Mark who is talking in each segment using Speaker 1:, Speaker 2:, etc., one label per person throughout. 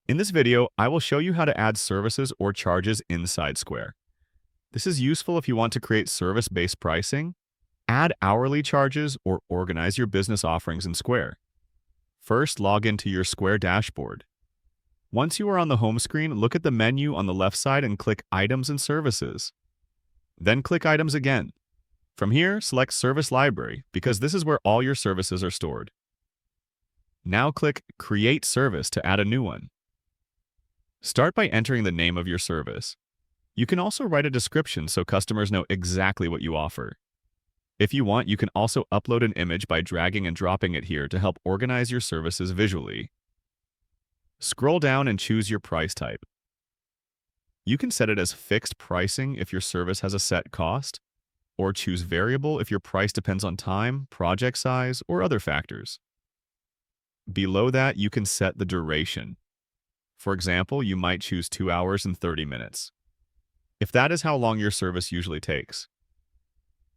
Speaker 1: In this video, I will show you how to add services or charges inside Square. This is useful if you want to create service-based pricing, add hourly charges, or organize your business offerings in Square. First, log into your Square dashboard. Once you are on the home screen, look at the menu on the left side and click Items and Services. Then click Items again. From here, select Service Library because this is where all your services are stored. Now click Create Service to add a new one. Start by entering the name of your service. You can also write a description so customers know exactly what you offer. If you want, you can also upload an image by dragging and dropping it here to help organize your services visually. Scroll down and choose your price type. You can set it as fixed pricing if your service has a set cost, or choose variable if your price depends on time, project size, or other factors. Below that, you can set the duration. For example, you might choose 2 hours and 30 minutes, if that is how long your service usually takes.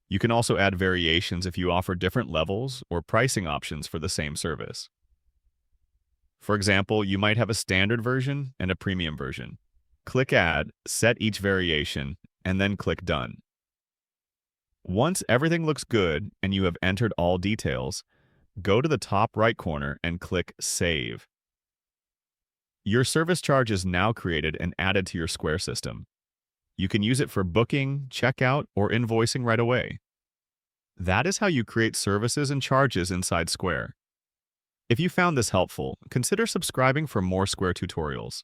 Speaker 1: You can also add variations if you offer different levels or pricing options for the same service. For example, you might have a standard version and a premium version. Click Add, set each variation, and then click Done. Once everything looks good and you have entered all details, go to the top right corner and click Save. Your service charge is now created and added to your Square system. You can use it for booking, checkout, or invoicing right away. That is how you create services and charges inside Square. If you found this helpful, consider subscribing for more Square tutorials.